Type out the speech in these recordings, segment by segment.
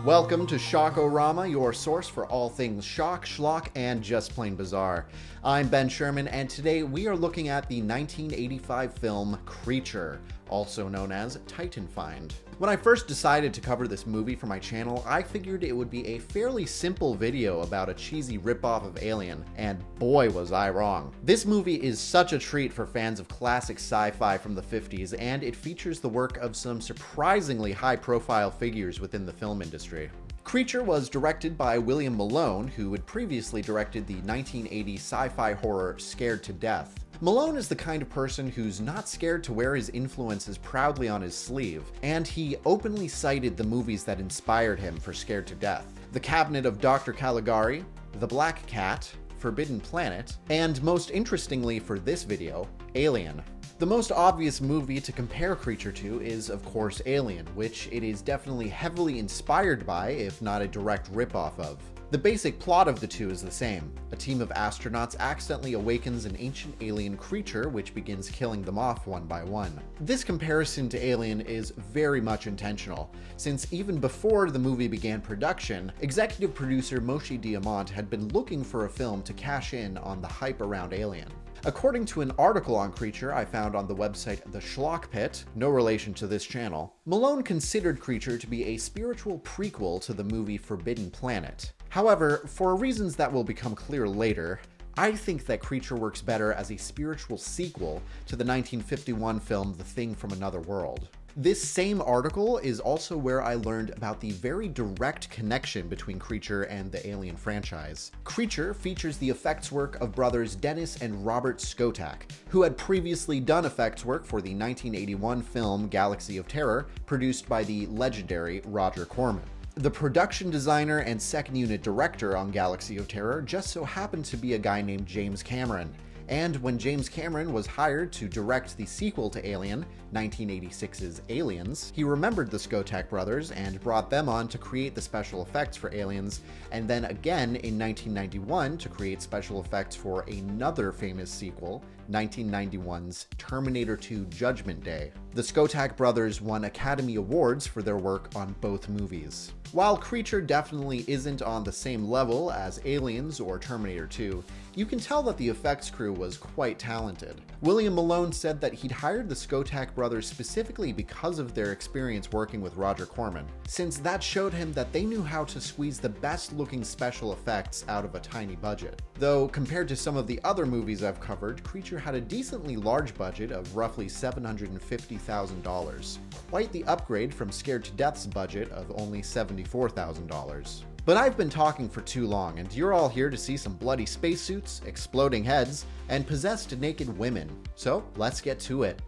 Welcome to ShockOrama, your source for all things shock, schlock, and just plain bizarre. I'm Ben Sherman, and today we are looking at the 1985 film Creature, also known as Titan Find. When I first decided to cover this movie for my channel, I figured it would be a fairly simple video about a cheesy ripoff of Alien, and boy was I wrong. This movie is such a treat for fans of classic sci-fi from the 50s, and it features the work of some surprisingly high-profile figures within the film industry. Creature was directed by William Malone, who had previously directed the 1980 sci-fi horror Scared to Death. Malone is the kind of person who's not scared to wear his influences proudly on his sleeve, and he openly cited the movies that inspired him for Scared to Death: The Cabinet of Dr. Caligari, The Black Cat, Forbidden Planet, and most interestingly for this video, Alien. The most obvious movie to compare Creature to is, of course, Alien, which it is definitely heavily inspired by, if not a direct ripoff of. The basic plot of the two is the same. A team of astronauts accidentally awakens an ancient alien creature which begins killing them off one by one. This comparison to Alien is very much intentional, since even before the movie began production, executive producer Moshe Diamant had been looking for a film to cash in on the hype around Alien. According to an article on Creature I found on the website The Schlock Pit, no relation to this channel, Malone considered Creature to be a spiritual prequel to the movie Forbidden Planet. However, for reasons that will become clear later, I think that Creature works better as a spiritual sequel to the 1951 film The Thing from Another World. This same article is also where I learned about the very direct connection between Creature and the Alien franchise. Creature features the effects work of brothers Dennis and Robert Skotak, who had previously done effects work for the 1981 film Galaxy of Terror, produced by the legendary Roger Corman. The production designer and second unit director on Galaxy of Terror just so happened to be a guy named James Cameron. And when James Cameron was hired to direct the sequel to Alien, 1986's Aliens, he remembered the Skotak brothers and brought them on to create the special effects for Aliens, and then again in 1991 to create special effects for another famous sequel, 1991's Terminator 2 Judgment Day. The Skotak brothers won Academy Awards for their work on both movies. While Creature definitely isn't on the same level as Aliens or Terminator 2, you can tell that the effects crew was quite talented. William Malone said that he'd hired the Skotak brothers specifically because of their experience working with Roger Corman, since that showed him that they knew how to squeeze the best looking special effects out of a tiny budget. Though compared to some of the other movies I've covered, Creature had a decently large budget of roughly $750,000. Quite the upgrade from Scared to Death's budget of only $74,000. But I've been talking for too long, and you're all here to see some bloody spacesuits, exploding heads, and possessed naked women. So let's get to it.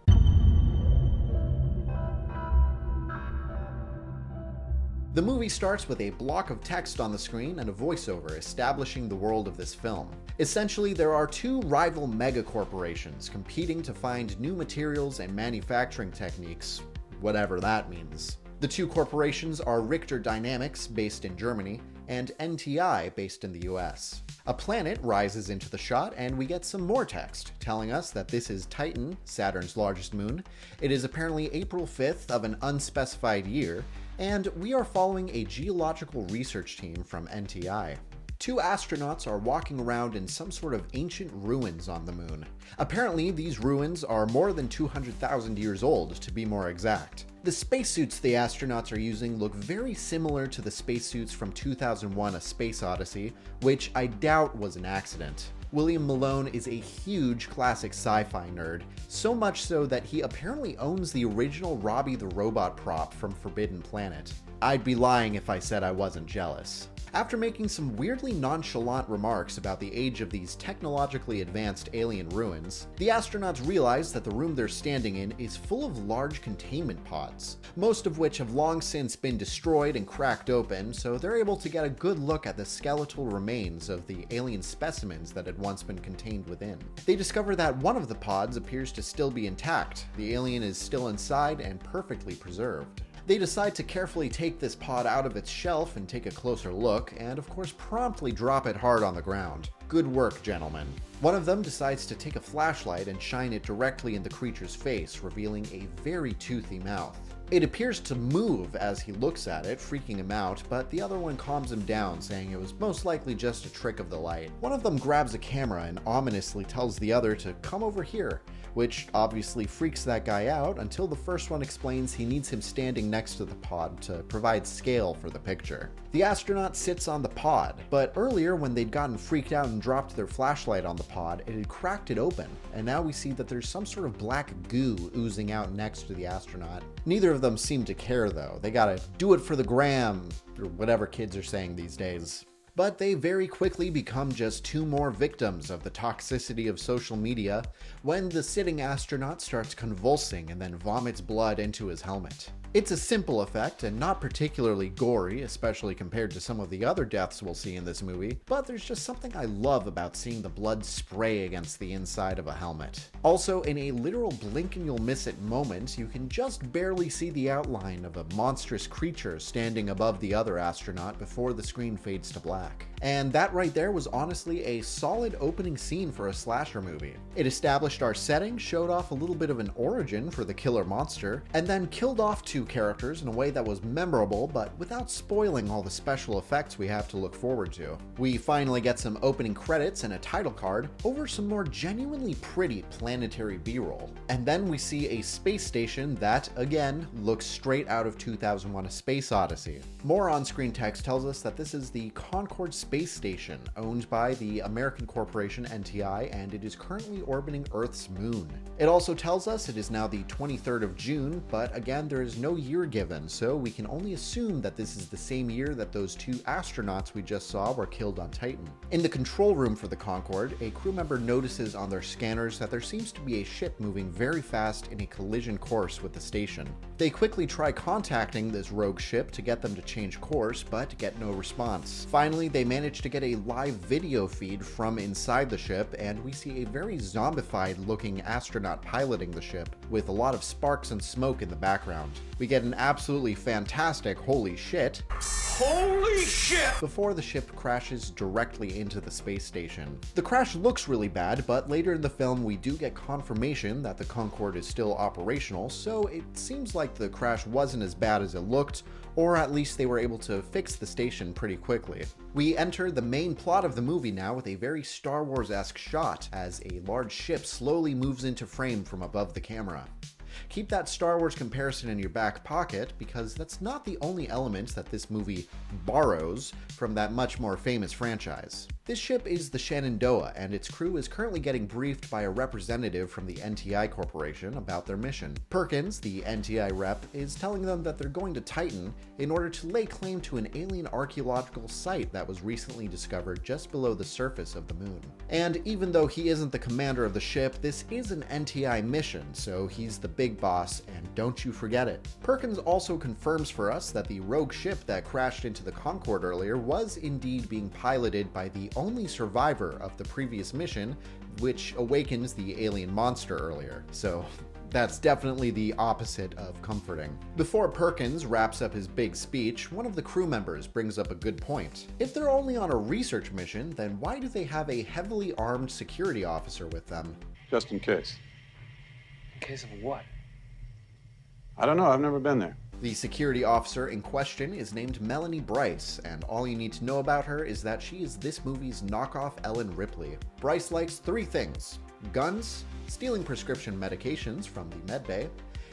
The movie starts with a block of text on the screen and a voiceover establishing the world of this film. Essentially, there are two rival megacorporations competing to find new materials and manufacturing techniques, whatever that means. The two corporations are Richter Dynamics, based in Germany, and NTI, based in the US. A planet rises into the shot, and we get some more text, telling us that this is Titan, Saturn's largest moon. It is apparently April 5th of an unspecified year, and we are following a geological research team from NTI. Two astronauts are walking around in some sort of ancient ruins on the moon. Apparently, these ruins are more than 200,000 years old, to be more exact. The spacesuits the astronauts are using look very similar to the spacesuits from 2001: A Space Odyssey, which I doubt was an accident. William Malone is a huge classic sci-fi nerd, so much so that he apparently owns the original Robbie the Robot prop from Forbidden Planet. I'd be lying if I said I wasn't jealous. After making some weirdly nonchalant remarks about the age of these technologically advanced alien ruins, the astronauts realize that the room they're standing in is full of large containment pods, most of which have long since been destroyed and cracked open, so they're able to get a good look at the skeletal remains of the alien specimens that had once been contained within. They discover that one of the pods appears to still be intact. The alien is still inside and perfectly preserved. They decide to carefully take this pod out of its shelf and take a closer look, and of course promptly drop it hard on the ground. Good work, gentlemen. One of them decides to take a flashlight and shine it directly in the creature's face, revealing a very toothy mouth. It appears to move as he looks at it, freaking him out, but the other one calms him down, saying it was most likely just a trick of the light. One of them grabs a camera and ominously tells the other to come over here, which obviously freaks that guy out until the first one explains he needs him standing next to the pod to provide scale for the picture. The astronaut sits on the pod, but earlier when they'd gotten freaked out and dropped their flashlight on the pod, it had cracked it open, and now we see that there's some sort of black goo oozing out next to the astronaut. Neither of them seem to care though. They gotta do it for the gram, or whatever kids are saying these days. But they very quickly become just two more victims of the toxicity of social media when the sitting astronaut starts convulsing and then vomits blood into his helmet. It's a simple effect and not particularly gory, especially compared to some of the other deaths we'll see in this movie, but there's just something I love about seeing the blood spray against the inside of a helmet. Also, in a literal blink and you'll miss it moment, you can just barely see the outline of a monstrous creature standing above the other astronaut before the screen fades to black. And that right there was honestly a solid opening scene for a slasher movie. It established our setting, showed off a little bit of an origin for the killer monster, and then killed off two characters in a way that was memorable, but without spoiling all the special effects we have to look forward to. We finally get some opening credits and a title card over some more genuinely pretty planetary B-roll. And then we see a space station that, again, looks straight out of 2001: A Space Odyssey. More on-screen text tells us that this is the Concorde space station, owned by the American corporation NTI, and it is currently orbiting Earth's moon. It also tells us it is now the 23rd of June, but again, there is no year given, so we can only assume that this is the same year that those two astronauts we just saw were killed on Titan. In the control room for the Concorde, a crew member notices on their scanners that there seems to be a ship moving very fast in a collision course with the station. They quickly try contacting this rogue ship to get them to change course, but get no response. Finally, they manage to get a live video feed from inside the ship, and we see a very zombified looking astronaut piloting the ship, with a lot of sparks and smoke in the background. We get an absolutely fantastic holy shit before the ship crashes directly into the space station. The crash looks really bad, but later in the film we do get confirmation that the Concorde is still operational, so it seems like the crash wasn't as bad as it looked, or at least they were able to fix the station pretty quickly. We enter the main plot of the movie now with a very Star Wars-esque shot as a large ship slowly moves into frame from above the camera. Keep that Star Wars comparison in your back pocket, because that's not the only element that this movie borrows from that much more famous franchise. This ship is the Shenandoah, and its crew is currently getting briefed by a representative from the NTI Corporation about their mission. Perkins, the NTI rep, is telling them that they're going to Titan in order to lay claim to an alien archaeological site that was recently discovered just below the surface of the moon. And even though he isn't the commander of the ship, this is an NTI mission, so he's the big boss, and don't you forget it. Perkins also confirms for us that the rogue ship that crashed into the Concorde earlier was indeed being piloted by the only survivor of the previous mission, which awakens the alien monster earlier. So that's definitely the opposite of comforting. Before Perkins wraps up his big speech, one of the crew members brings up a good point. If they're only on a research mission, then why do they have a heavily armed security officer with them? Just in case. In case of what? I don't know, I've never been there. The security officer in question is named Melanie Bryce, and all you need to know about her is that she is this movie's knockoff Ellen Ripley. Bryce likes three things: guns, stealing prescription medications from the medbay,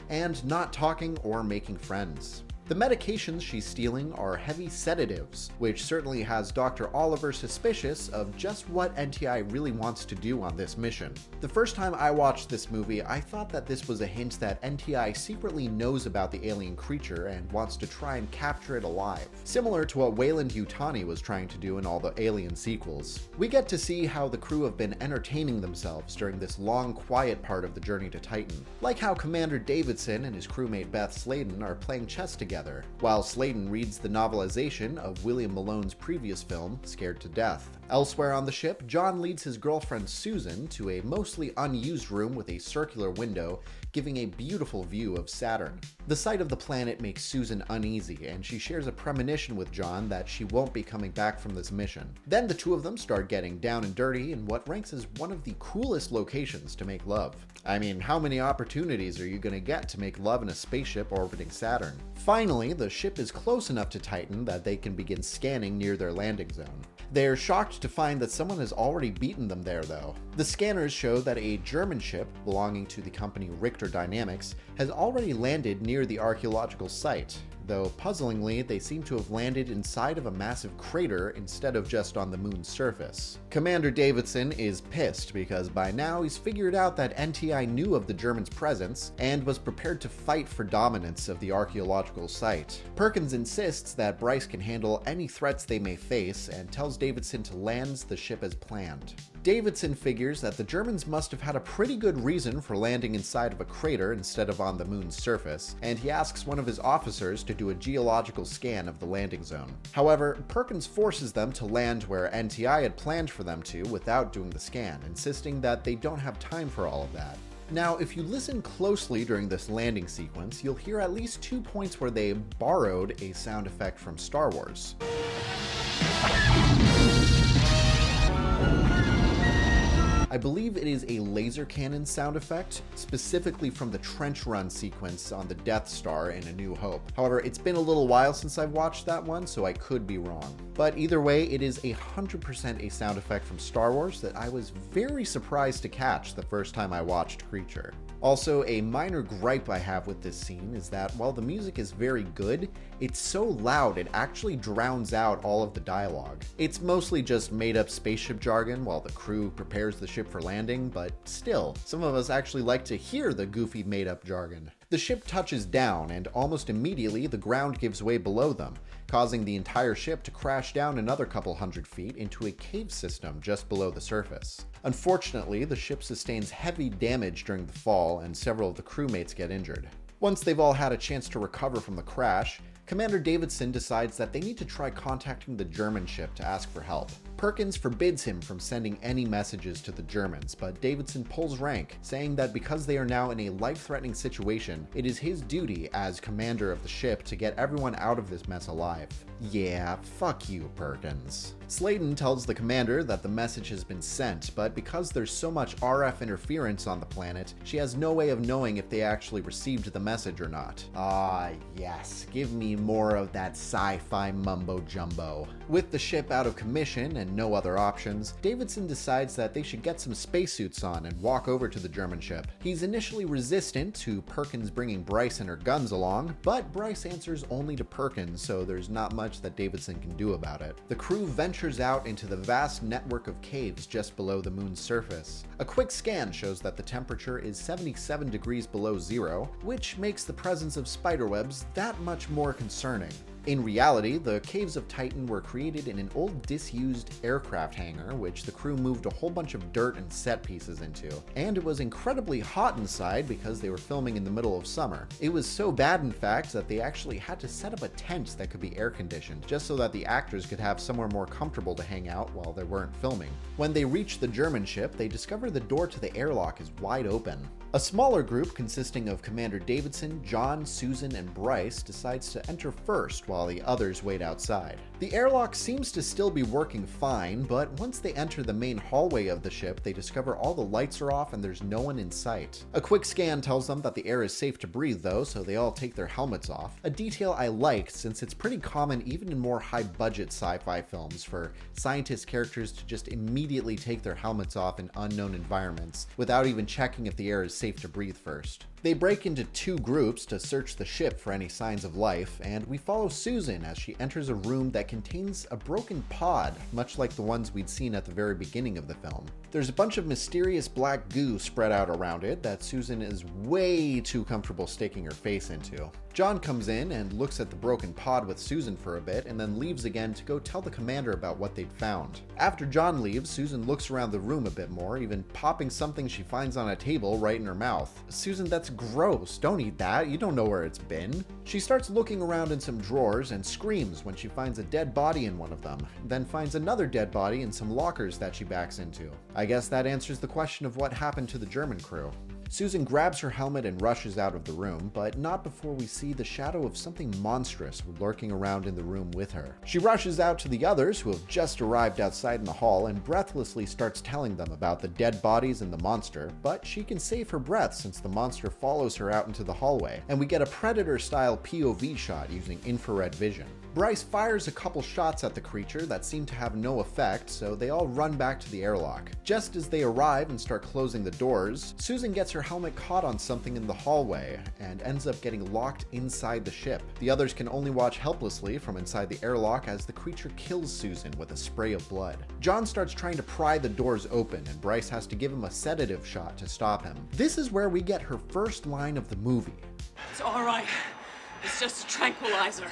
and not talking or making friends. The medications she's stealing are heavy sedatives, which certainly has Dr. Oliver suspicious of just what NTI really wants to do on this mission. The first time I watched this movie, I thought that this was a hint that NTI secretly knows about the alien creature and wants to try and capture it alive, similar to what Weyland-Yutani was trying to do in all the Alien sequels. We get to see how the crew have been entertaining themselves during this long, quiet part of the journey to Titan, like how Commander Davidson and his crewmate Beth Sladen are playing chess together, while Sladen reads the novelization of William Malone's previous film, Scared to Death. Elsewhere on the ship, John leads his girlfriend Susan to a mostly unused room with a circular window giving a beautiful view of Saturn. The sight of the planet makes Susan uneasy, and she shares a premonition with John that she won't be coming back from this mission. Then the two of them start getting down and dirty in what ranks as one of the coolest locations to make love. I mean, how many opportunities are you going to get to make love in a spaceship orbiting Saturn? Finally, the ship is close enough to Titan that they can begin scanning near their landing zone. They're shocked to find that someone has already beaten them there, though. The scanners show that a German ship belonging to the company Richter Dynamics has already landed near the archaeological site, though puzzlingly, they seem to have landed inside of a massive crater instead of just on the moon's surface. Commander Davidson is pissed because by now he's figured out that NTI knew of the Germans' presence and was prepared to fight for dominance of the archaeological site. Perkins insists that Bryce can handle any threats they may face and tells Davidson to land the ship as planned. Davidson figures that the Germans must have had a pretty good reason for landing inside of a crater instead of on the moon's surface, and he asks one of his officers to do a geological scan of the landing zone. However, Perkins forces them to land where NTI had planned for them to without doing the scan, insisting that they don't have time for all of that. Now, if you listen closely during this landing sequence, you'll hear at least 2 points where they borrowed a sound effect from Star Wars. I believe it is a laser cannon sound effect, specifically from the trench run sequence on the Death Star in A New Hope. However, it's been a little while since I've watched that one, so I could be wrong. But either way, it is 100% a sound effect from Star Wars that I was very surprised to catch the first time I watched Creature. Also, a minor gripe I have with this scene is that while the music is very good, it's so loud it actually drowns out all of the dialogue. It's mostly just made-up spaceship jargon while the crew prepares the ship for landing, but still, some of us actually like to hear the goofy made-up jargon. The ship touches down, and almost immediately the ground gives way below them, causing the entire ship to crash down another couple hundred feet into a cave system just below the surface. Unfortunately, the ship sustains heavy damage during the fall, and several of the crewmates get injured. Once they've all had a chance to recover from the crash, Commander Davidson decides that they need to try contacting the German ship to ask for help. Perkins forbids him from sending any messages to the Germans, but Davidson pulls rank, saying that because they are now in a life-threatening situation, it is his duty as commander of the ship to get everyone out of this mess alive. Yeah, fuck you, Perkins. Sladen tells the commander that the message has been sent, but because there's so much RF interference on the planet, she has no way of knowing if they actually received the message or not. Ah, yes, give me more of that sci-fi mumbo-jumbo. With the ship out of commission and no other options, Davidson decides that they should get some spacesuits on and walk over to the German ship. He's initially resistant to Perkins bringing Bryce and her guns along, but Bryce answers only to Perkins, so there's not much that Davidson can do about it. The crew ventures out into the vast network of caves just below the moon's surface. A quick scan shows that the temperature is 77 degrees below zero, which makes the presence of spiderwebs that much more concerning. In reality, the caves of Titan were created in an old disused aircraft hangar, which the crew moved a whole bunch of dirt and set pieces into. And it was incredibly hot inside because they were filming in the middle of summer. It was so bad, in fact, that they actually had to set up a tent that could be air conditioned, just so that the actors could have somewhere more comfortable to hang out while they weren't filming. When they reach the German ship, they discover the door to the airlock is wide open. A smaller group consisting of Commander Davidson, John, Susan, and Bryce decides to enter first while the others wait outside. The airlock seems to still be working fine, but once they enter the main hallway of the ship, they discover all the lights are off and there's no one in sight. A quick scan tells them that the air is safe to breathe though, so they all take their helmets off. A detail I liked since it's pretty common even in more high-budget sci-fi films for scientist characters to just immediately take their helmets off in unknown environments without even checking if the air is safe to breathe first. They break into two groups to search the ship for any signs of life, and we follow Susan as she enters a room that contains a broken pod, much like the ones we'd seen at the very beginning of the film. There's a bunch of mysterious black goo spread out around it that Susan is way too comfortable sticking her face into. John comes in and looks at the broken pod with Susan for a bit and then leaves again to go tell the commander about what they'd found. After John leaves, Susan looks around the room a bit more, even popping something she finds on a table right in her mouth. Susan, that's gross. Don't eat that. You don't know where it's been. She starts looking around in some drawers and screams when she finds a dead body in one of them, then finds another dead body in some lockers that she backs into. I guess that answers the question of what happened to the German crew. Susan grabs her helmet and rushes out of the room, but not before we see the shadow of something monstrous lurking around in the room with her. She rushes out to the others who have just arrived outside in the hall and breathlessly starts telling them about the dead bodies and the monster, but she can save her breath since the monster follows her out into the hallway, and we get a Predator-style POV shot using infrared vision. Bryce fires a couple shots at the creature that seem to have no effect, so they all run back to the airlock. Just as they arrive and start closing the doors, Susan gets her helmet caught on something in the hallway and ends up getting locked inside the ship. The others can only watch helplessly from inside the airlock as the creature kills Susan with a spray of blood. John starts trying to pry the doors open, and Bryce has to give him a sedative shot to stop him. This is where we get her first line of the movie. It's all right. It's just a tranquilizer.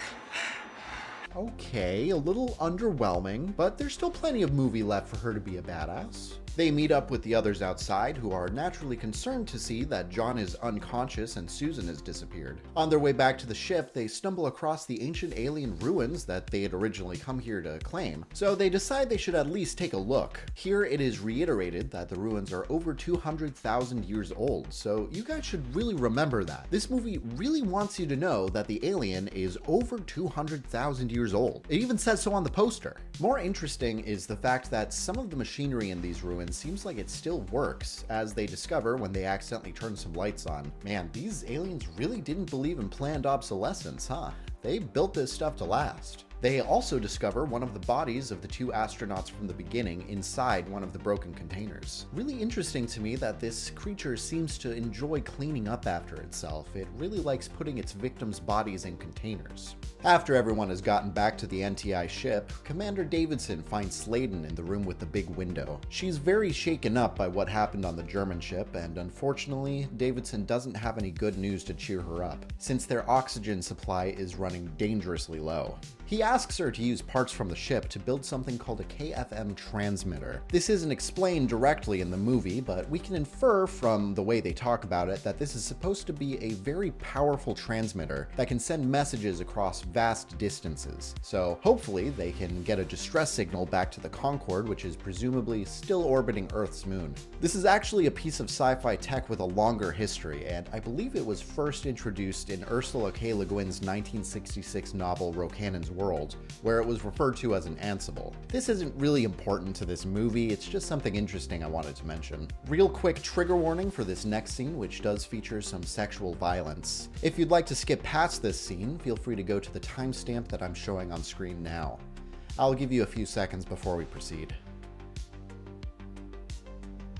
Okay, a little underwhelming, but there's still plenty of movie left for her to be a badass. They meet up with the others outside, who are naturally concerned to see that John is unconscious and Susan has disappeared. On their way back to the ship, they stumble across the ancient alien ruins that they had originally come here to claim, so they decide they should at least take a look. Here it is reiterated that the ruins are over 200,000 years old, so you guys should really remember that. This movie really wants you to know that the alien is over 200,000 years old. It even says so on the poster. More interesting is the fact that some of the machinery in these ruins seems like it still works, as they discover when they accidentally turn some lights on. Man, these aliens really didn't believe in planned obsolescence, huh? They built this stuff to last. They also discover one of the bodies of the two astronauts from the beginning inside one of the broken containers. Really interesting to me that this creature seems to enjoy cleaning up after itself. It really likes putting its victims' bodies in containers. After everyone has gotten back to the NTI ship, Commander Davidson finds Sladen in the room with the big window. She's very shaken up by what happened on the German ship, and unfortunately, Davidson doesn't have any good news to cheer her up, since their oxygen supply is running dangerously low. He asks her to use parts from the ship to build something called a KFM transmitter. This isn't explained directly in the movie, but we can infer from the way they talk about it that this is supposed to be a very powerful transmitter that can send messages across vast distances. So hopefully they can get a distress signal back to the Concorde, which is presumably still orbiting Earth's moon. This is actually a piece of sci-fi tech with a longer history, and I believe it was first introduced in Ursula K. Le Guin's 1966 novel Rokanan's World, where it was referred to as an Ansible. This isn't really important to this movie, it's just something interesting I wanted to mention. Real quick trigger warning for this next scene, which does feature some sexual violence. If you'd like to skip past this scene, feel free to go to the timestamp that I'm showing on screen now. I'll give you a few seconds before we proceed.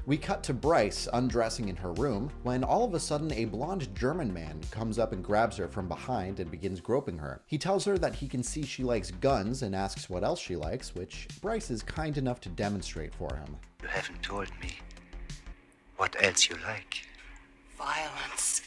We cut to Bryce undressing in her room when all of a sudden a blonde German man comes up and grabs her from behind and begins groping her. He tells her that he can see she likes guns and asks what else she likes, which Bryce is kind enough to demonstrate for him. You haven't told me what else you like. Violence.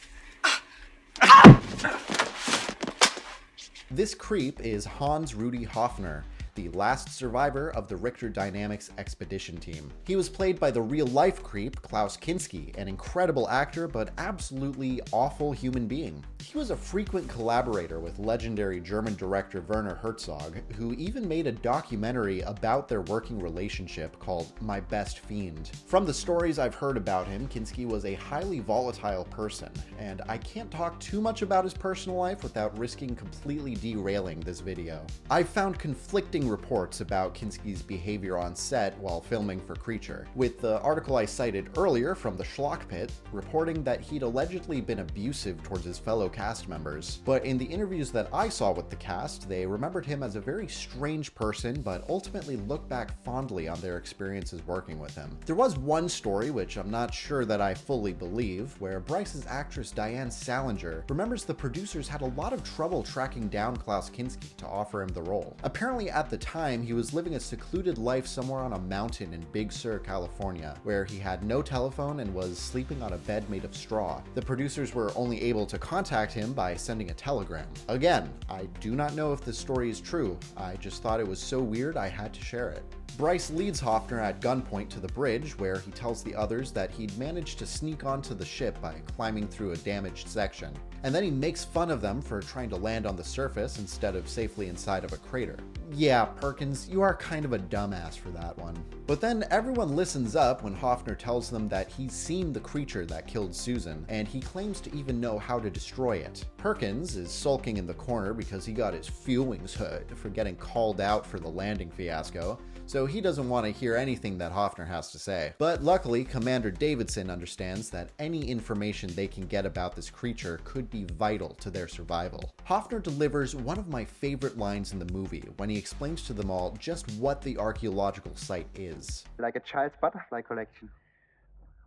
This creep is Hans Rudy Hoffner, the last survivor of the Richter Dynamics expedition team. He was played by the real-life creep Klaus Kinski, an incredible actor but absolutely awful human being. He was a frequent collaborator with legendary German director Werner Herzog, who even made a documentary about their working relationship called My Best Fiend. From the stories I've heard about him, Kinski was a highly volatile person, and I can't talk too much about his personal life without risking completely derailing this video. I've found conflicting reports about Kinski's behavior on set while filming for Creature, with the article I cited earlier from the Schlock Pit reporting that he'd allegedly been abusive towards his fellow cast members. But in the interviews that I saw with the cast, they remembered him as a very strange person, but ultimately looked back fondly on their experiences working with him. There was one story, which I'm not sure that I fully believe, where Bryce's actress Diane Salinger remembers the producers had a lot of trouble tracking down Klaus Kinski to offer him the role. Apparently at the time, he was living a secluded life somewhere on a mountain in Big Sur, California, where he had no telephone and was sleeping on a bed made of straw. The producers were only able to contact him by sending a telegram. Again, I do not know if this story is true. I just thought it was so weird I had to share it. Bryce leads Hoffner at gunpoint to the bridge, where he tells the others that he'd managed to sneak onto the ship by climbing through a damaged section. And then he makes fun of them for trying to land on the surface instead of safely inside of a crater. Yeah, Perkins, you are kind of a dumbass for that one. But then everyone listens up when Hoffner tells them that he's seen the creature that killed Susan, and he claims to even know how to destroy it. Perkins is sulking in the corner because he got his feelings hurt for getting called out for the landing fiasco, so he doesn't want to hear anything that Hoffner has to say. But luckily, Commander Davidson understands that any information they can get about this creature could be vital to their survival. Hoffner delivers one of my favorite lines in the movie when he explains to them all just what the archaeological site is. Like a child's butterfly collection.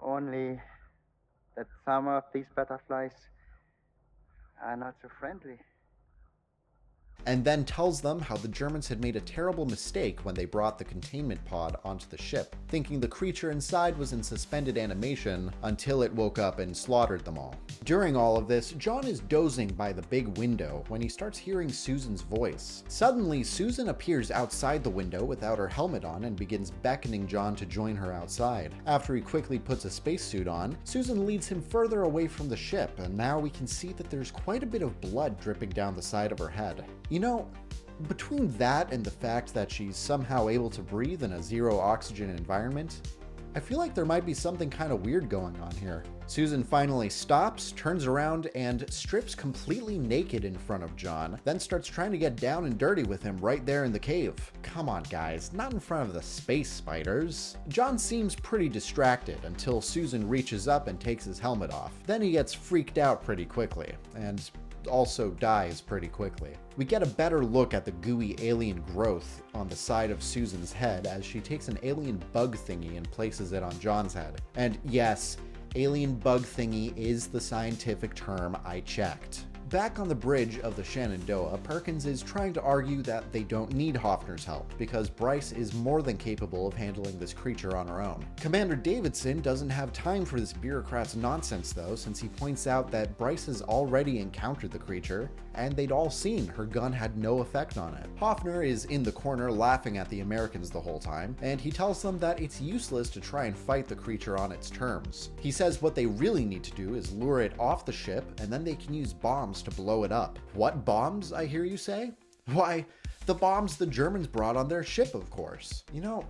Only that some of these butterflies are not so friendly. And then tells them how the Germans had made a terrible mistake when they brought the containment pod onto the ship, thinking the creature inside was in suspended animation until it woke up and slaughtered them all. During all of this, John is dozing by the big window when he starts hearing Susan's voice. Suddenly, Susan appears outside the window without her helmet on and begins beckoning John to join her outside. After he quickly puts a spacesuit on, Susan leads him further away from the ship, and now we can see that there's quite a bit of blood dripping down the side of her head. You know, between that and the fact that she's somehow able to breathe in a zero oxygen environment, I feel like there might be something kind of weird going on here. Susan finally stops, turns around, and strips completely naked in front of John, then starts trying to get down and dirty with him right there in the cave. Come on, guys, not in front of the space spiders. John seems pretty distracted until Susan reaches up and takes his helmet off. Then he gets freaked out pretty quickly, and also dies pretty quickly. We get a better look at the gooey alien growth on the side of Susan's head as she takes an alien bug thingy and places it on John's head. And yes, alien bug thingy is the scientific term I checked. Back on the bridge of the Shenandoah, Perkins is trying to argue that they don't need Hoffner's help because Bryce is more than capable of handling this creature on her own. Commander Davidson doesn't have time for this bureaucrat's nonsense though, since he points out that Bryce has already encountered the creature and they'd all seen her gun had no effect on it. Hoffner is in the corner laughing at the Americans the whole time, and he tells them that it's useless to try and fight the creature on its terms. He says what they really need to do is lure it off the ship and then they can use bombs to blow it up. What bombs, I hear you say? Why, the bombs the Germans brought on their ship, of course. You know,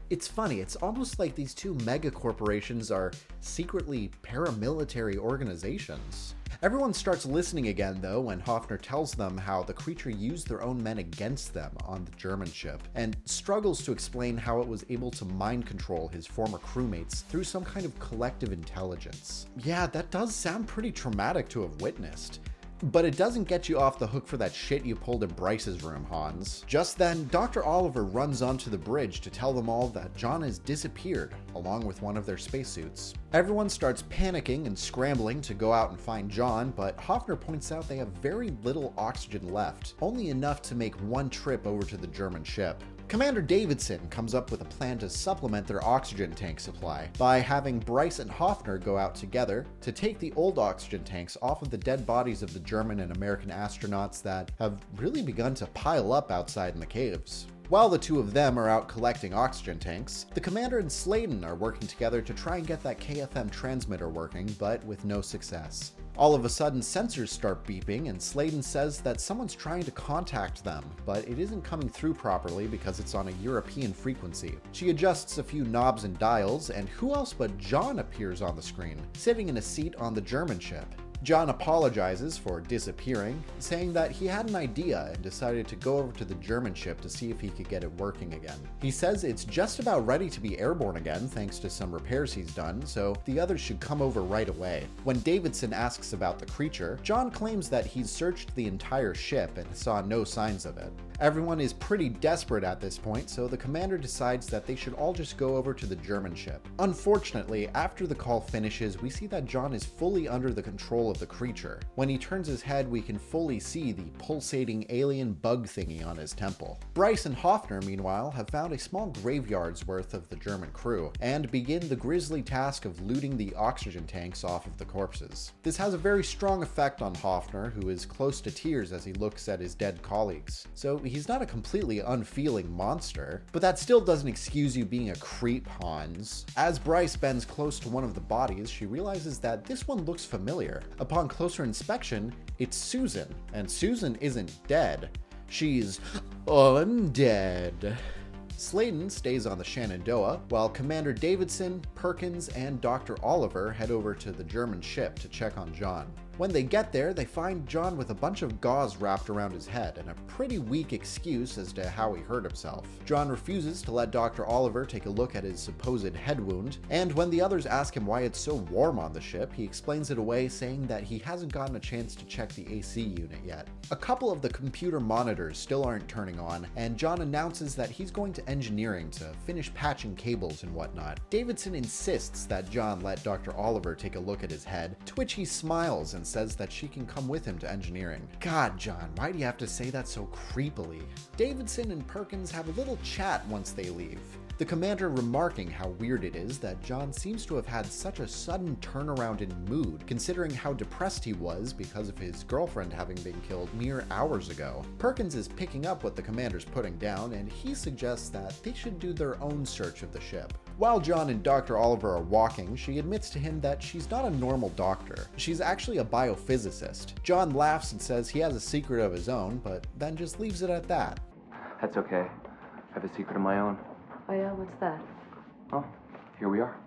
it's funny, it's almost like these two mega corporations are secretly paramilitary organizations. Everyone starts listening again though when Hoffner tells them how the creature used their own men against them on the German ship, and struggles to explain how it was able to mind control his former crewmates through some kind of collective intelligence. Yeah, that does sound pretty traumatic to have witnessed. But it doesn't get you off the hook for that shit you pulled in Bryce's room, Hans. Just then, Dr. Oliver runs onto the bridge to tell them all that John has disappeared, along with one of their spacesuits. Everyone starts panicking and scrambling to go out and find John, but Hoffner points out they have very little oxygen left, only enough to make one trip over to the German ship. Commander Davidson comes up with a plan to supplement their oxygen tank supply by having Bryce and Hoffner go out together to take the old oxygen tanks off of the dead bodies of the German and American astronauts that have really begun to pile up outside in the caves. While the two of them are out collecting oxygen tanks, the commander and Sladen are working together to try and get that KFM transmitter working, but with no success. All of a sudden, sensors start beeping, and Sladen says that someone's trying to contact them, but it isn't coming through properly because it's on a European frequency. She adjusts a few knobs and dials, and who else but John appears on the screen, sitting in a seat on the German ship. John apologizes for disappearing, saying that he had an idea and decided to go over to the German ship to see if he could get it working again. He says it's just about ready to be airborne again thanks to some repairs he's done, so the others should come over right away. When Davidson asks about the creature, John claims that he's searched the entire ship and saw no signs of it. Everyone is pretty desperate at this point, so the commander decides that they should all just go over to the German ship. Unfortunately, after the call finishes, we see that John is fully under the control of the creature. When he turns his head, we can fully see the pulsating alien bug thingy on his temple. Bryce and Hoffner, meanwhile, have found a small graveyard's worth of the German crew, and begin the grisly task of looting the oxygen tanks off of the corpses. This has a very strong effect on Hoffner, who is close to tears as he looks at his dead colleagues, so he's not a completely unfeeling monster, but that still doesn't excuse you being a creep, Hans. As Bryce bends close to one of the bodies, she realizes that this one looks familiar. Upon closer inspection, it's Susan, and Susan isn't dead. She's undead. Sladen stays on the Shenandoah, while Commander Davidson, Perkins, and Dr. Oliver head over to the German ship to check on John. When they get there, they find John with a bunch of gauze wrapped around his head and a pretty weak excuse as to how he hurt himself. John refuses to let Dr. Oliver take a look at his supposed head wound, and when the others ask him why it's so warm on the ship, he explains it away, saying that he hasn't gotten a chance to check the AC unit yet. A couple of the computer monitors still aren't turning on, and John announces that he's going to engineering to finish patching cables and whatnot. Davidson insists that John let Dr. Oliver take a look at his head, to which he smiles and says that she can come with him to engineering. God, John, why do you have to say that so creepily? Davidson and Perkins have a little chat once they leave, the commander remarking how weird it is that John seems to have had such a sudden turnaround in mood, considering how depressed he was because of his girlfriend having been killed mere hours ago. Perkins is picking up what the commander's putting down, and he suggests that they should do their own search of the ship. While John and Dr. Oliver are walking, she admits to him that she's not a normal doctor. She's actually a biophysicist. John laughs and says he has a secret of his own, but then just leaves it at that. That's okay. I have a secret of my own. Oh yeah, what's that? Oh, here we are.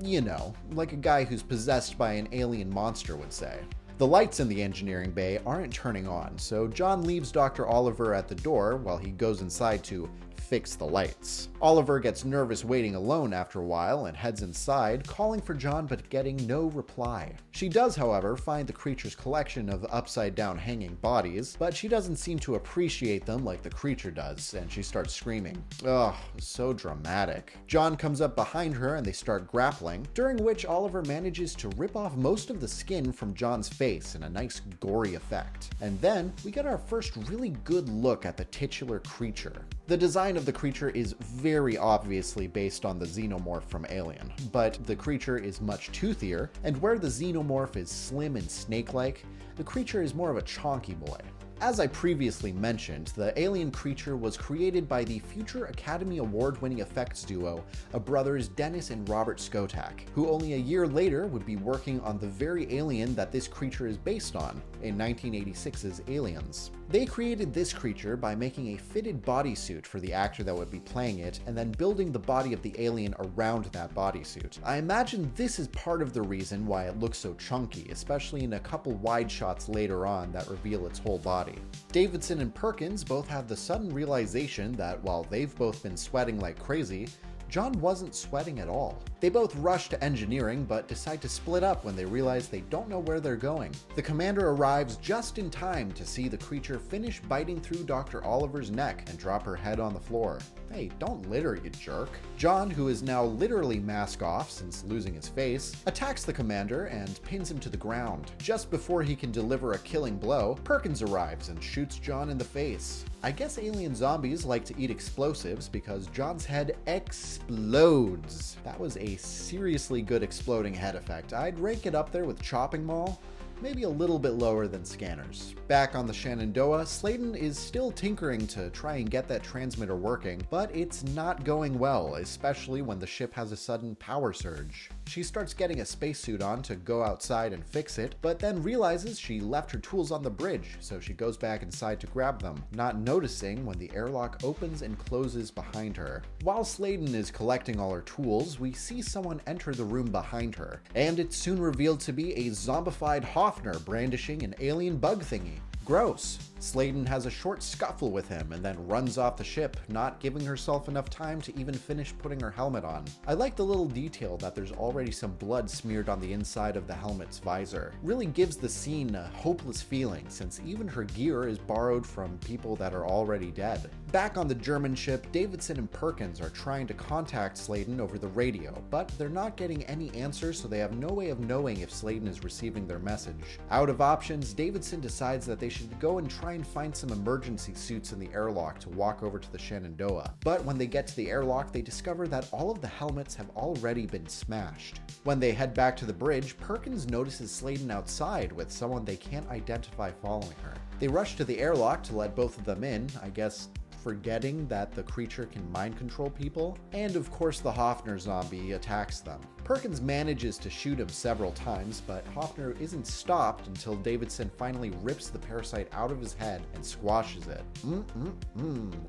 You know, like a guy who's possessed by an alien monster would say. The lights in the engineering bay aren't turning on, so John leaves Dr. Oliver at the door while he goes inside to fix the lights. Oliver gets nervous waiting alone after a while and heads inside, calling for John but getting no reply. She does, however, find the creature's collection of upside-down hanging bodies, but she doesn't seem to appreciate them like the creature does, and she starts screaming. Ugh, so dramatic. John comes up behind her and they start grappling, during which Oliver manages to rip off most of the skin from John's face in a nice gory effect. And then we get our first really good look at the titular creature. The design of the creature is very obviously based on the xenomorph from Alien, but the creature is much toothier, and where the xenomorph is slim and snake-like, the creature is more of a chonky boy. As I previously mentioned, the alien creature was created by the future Academy Award-winning effects duo of brothers Dennis and Robert Skotak, who only a year later would be working on the very alien that this creature is based on, in 1986's Aliens. They created this creature by making a fitted bodysuit for the actor that would be playing it, and then building the body of the alien around that bodysuit. I imagine this is part of the reason why it looks so chunky, especially in a couple wide shots later on that reveal its whole body. Davidson and Perkins both have the sudden realization that while they've both been sweating like crazy, John wasn't sweating at all. They both rush to engineering, but decide to split up when they realize they don't know where they're going. The commander arrives just in time to see the creature finish biting through Dr. Oliver's neck and drop her head on the floor. Hey, don't litter, you jerk. John, who is now literally mask off since losing his face, attacks the commander and pins him to the ground. Just before he can deliver a killing blow, Perkins arrives and shoots John in the face. I guess alien zombies like to eat explosives because John's head explodes. That was a seriously good exploding head effect. I'd rank it up there with Chopping Mall, maybe a little bit lower than Scanners. Back on the Shenandoah, Sladen is still tinkering to try and get that transmitter working, but it's not going well, especially when the ship has a sudden power surge. She starts getting a spacesuit on to go outside and fix it, but then realizes she left her tools on the bridge, so she goes back inside to grab them, not noticing when the airlock opens and closes behind her. While Sladen is collecting all her tools, we see someone enter the room behind her, and it's soon revealed to be a zombified Hoffner brandishing an alien bug thingy. Gross. Sladen has a short scuffle with him and then runs off the ship, not giving herself enough time to even finish putting her helmet on. I like the little detail that there's already some blood smeared on the inside of the helmet's visor. Really gives the scene a hopeless feeling, since even her gear is borrowed from people that are already dead. Back on the German ship, Davidson and Perkins are trying to contact Sladen over the radio, but they're not getting any answers, so they have no way of knowing if Sladen is receiving their message. Out of options, Davidson decides that they should go and try and find some emergency suits in the airlock to walk over to the Shenandoah. But when they get to the airlock, they discover that all of the helmets have already been smashed. When they head back to the bridge, Perkins notices Sladen outside with someone they can't identify following her. They rush to the airlock to let both of them in, I guess forgetting that the creature can mind control people, and of course the Hoffner zombie attacks them. Perkins manages to shoot him several times, but Hoffner isn't stopped until Davidson finally rips the parasite out of his head and squashes it.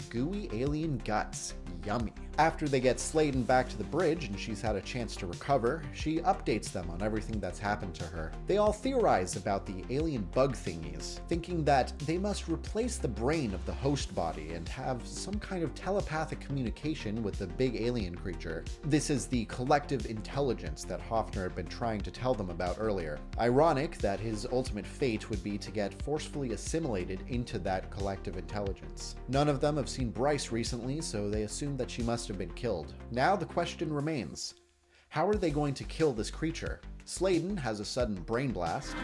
Gooey alien guts. Yummy. After they get Sladen back to the bridge and she's had a chance to recover, she updates them on everything that's happened to her. They all theorize about the alien bug thingies, thinking that they must replace the brain of the host body and have some kind of telepathic communication with the big alien creature. This is the collective intelligence that Hoffner had been trying to tell them about earlier. Ironic that his ultimate fate would be to get forcefully assimilated into that collective intelligence. None of them have seen Bryce recently, so they assume that she must have been killed. Now the question remains, how are they going to kill this creature? Sladen has a sudden brain blast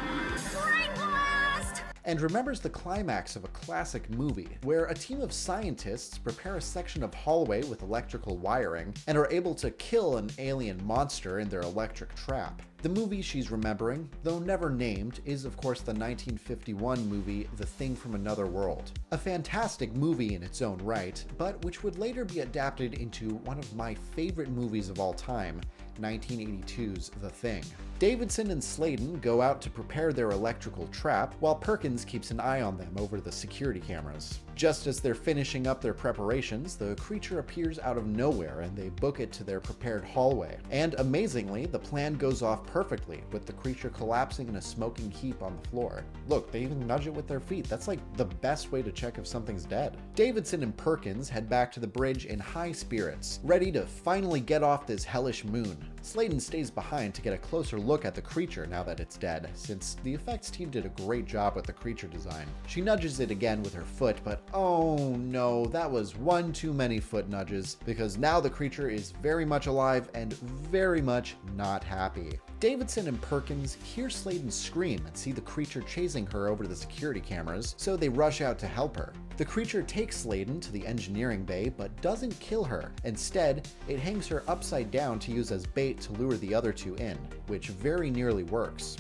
and remembers the climax of a classic movie, where a team of scientists prepare a section of hallway with electrical wiring and are able to kill an alien monster in their electric trap. The movie she's remembering, though never named, is of course the 1951 movie The Thing from Another World. A fantastic movie in its own right, but which would later be adapted into one of my favorite movies of all time, 1982's The Thing. Davidson and Sladen go out to prepare their electrical trap, while Perkins keeps an eye on them over the security cameras. Just as they're finishing up their preparations, the creature appears out of nowhere and they book it to their prepared hallway. And amazingly, the plan goes off perfectly, with the creature collapsing in a smoking heap on the floor. Look, they even nudge it with their feet. That's like the best way to check if something's dead. Davidson and Perkins head back to the bridge in high spirits, ready to finally get off this hellish moon. Sladen stays behind to get a closer look at the creature now that it's dead, since the effects team did a great job with the creature design. She nudges it again with her foot, but oh no, that was one too many foot nudges, because now the creature is very much alive and very much not happy. Davidson and Perkins hear Sladen scream and see the creature chasing her over the security cameras, so they rush out to help her. The creature takes Sladen to the engineering bay, but doesn't kill her. Instead, it hangs her upside down to use as bait to lure the other two in, which very nearly works.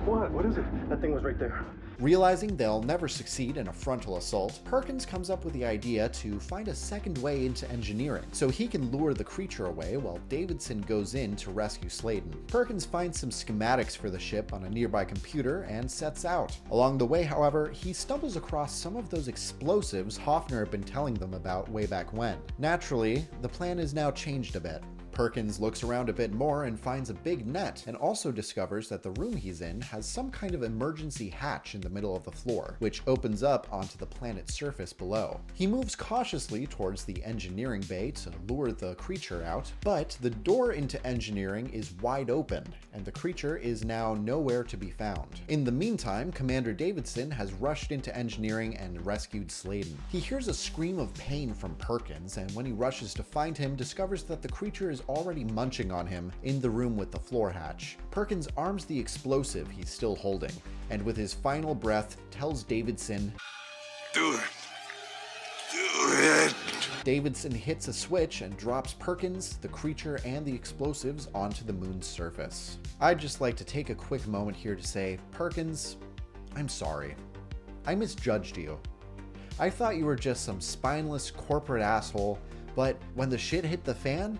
What is it? That thing was right there. Realizing they'll never succeed in a frontal assault, Perkins comes up with the idea to find a second way into engineering, so he can lure the creature away while Davidson goes in to rescue Sladen. Perkins finds some schematics for the ship on a nearby computer and sets out. Along the way, however, he stumbles across some of those explosives Hoffner had been telling them about way back when. Naturally, the plan is now changed a bit. Perkins looks around a bit more and finds a big net, and also discovers that the room he's in has some kind of emergency hatch in the middle of the floor, which opens up onto the planet's surface below. He moves cautiously towards the engineering bay to lure the creature out, but the door into engineering is wide open, and the creature is now nowhere to be found. In the meantime, Commander Davidson has rushed into engineering and rescued Sladen. He hears a scream of pain from Perkins, and when he rushes to find him, discovers that the creature is already munching on him in the room with the floor hatch. Perkins arms the explosive he's still holding, and with his final breath tells Davidson, Do it. Do it. Davidson hits a switch and drops Perkins, the creature, and the explosives onto the moon's surface. I'd just like to take a quick moment here to say, Perkins, I'm sorry. I misjudged you. I thought you were just some spineless corporate asshole, but when the shit hit the fan,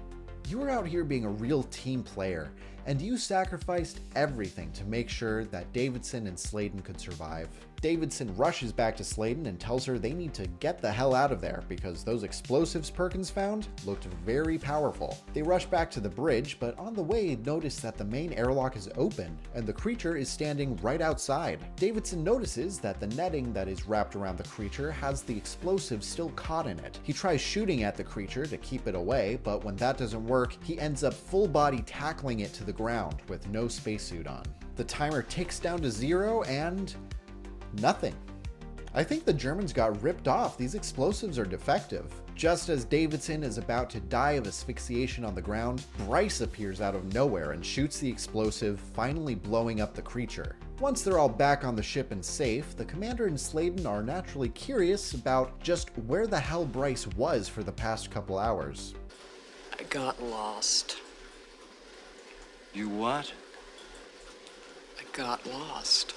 you were out here being a real team player, and you sacrificed everything to make sure that Davidson and Sladen could survive. Davidson rushes back to Sladen and tells her they need to get the hell out of there because those explosives Perkins found looked very powerful. They rush back to the bridge, but on the way notice that the main airlock is open and the creature is standing right outside. Davidson notices that the netting that is wrapped around the creature has the explosives still caught in it. He tries shooting at the creature to keep it away, but when that doesn't work, he ends up full body tackling it to the ground with no spacesuit on. The timer ticks down to 0 and nothing. I think the Germans got ripped off. These explosives are defective. Just as Davidson is about to die of asphyxiation on the ground, Bryce appears out of nowhere and shoots the explosive, finally blowing up the creature. Once they're all back on the ship and safe, the commander and Sladen are naturally curious about just where the hell Bryce was for the past couple hours. I got lost. You what? I got lost.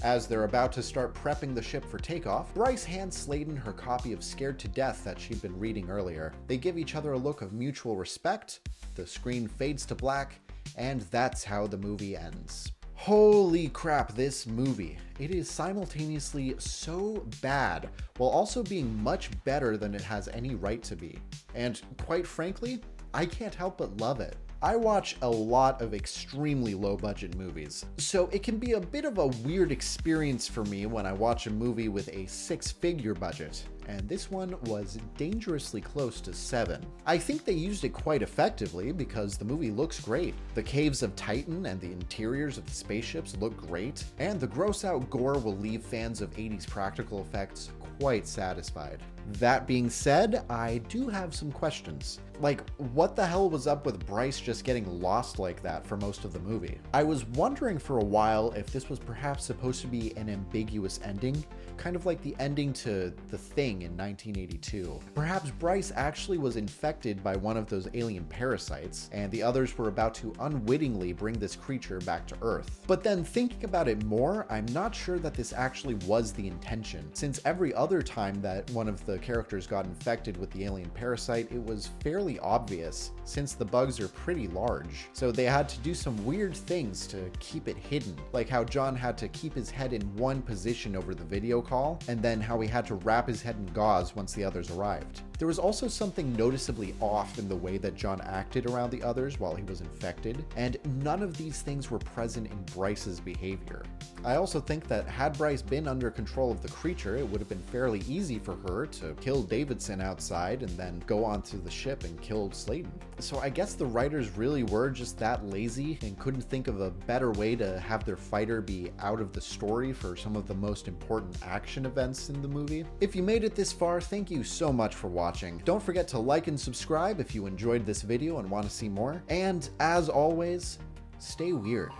As they're about to start prepping the ship for takeoff, Bryce hands Sladen her copy of Scared to Death that she'd been reading earlier. They give each other a look of mutual respect, the screen fades to black, and that's how the movie ends. Holy crap, this movie. It is simultaneously so bad, while also being much better than it has any right to be. And quite frankly, I can't help but love it. I watch a lot of extremely low-budget movies, so it can be a bit of a weird experience for me when I watch a movie with a six-figure budget, and this one was dangerously close to 7. I think they used it quite effectively because the movie looks great. The caves of Titan and the interiors of the spaceships look great, and the gross-out gore will leave fans of 80s practical effects quite satisfied. That being said, I do have some questions. Like, what the hell was up with Bryce just getting lost like that for most of the movie? I was wondering for a while if this was perhaps supposed to be an ambiguous ending, kind of like the ending to The Thing in 1982. Perhaps Bryce actually was infected by one of those alien parasites, and the others were about to unwittingly bring this creature back to Earth. But then thinking about it more, I'm not sure that this actually was the intention, since every other time that one of the characters got infected with the alien parasite, it was fairly obvious, since the bugs are pretty large. So they had to do some weird things to keep it hidden, like how John had to keep his head in one position over the video call, and then how he had to wrap his head in gauze once the others arrived. There was also something noticeably off in the way that John acted around the others while he was infected, and none of these things were present in Bryce's behavior. I also think that had Bryce been under control of the creature, it would have been fairly easy for her to kill Davidson outside and then go onto the ship and kill Sladen. So I guess the writers really were just that lazy and couldn't think of a better way to have their fighter be out of the story for some of the most important action events in the movie. If you made it this far, thank you so much for watching. Don't forget to like and subscribe if you enjoyed this video and want to see more. And as always, stay weird.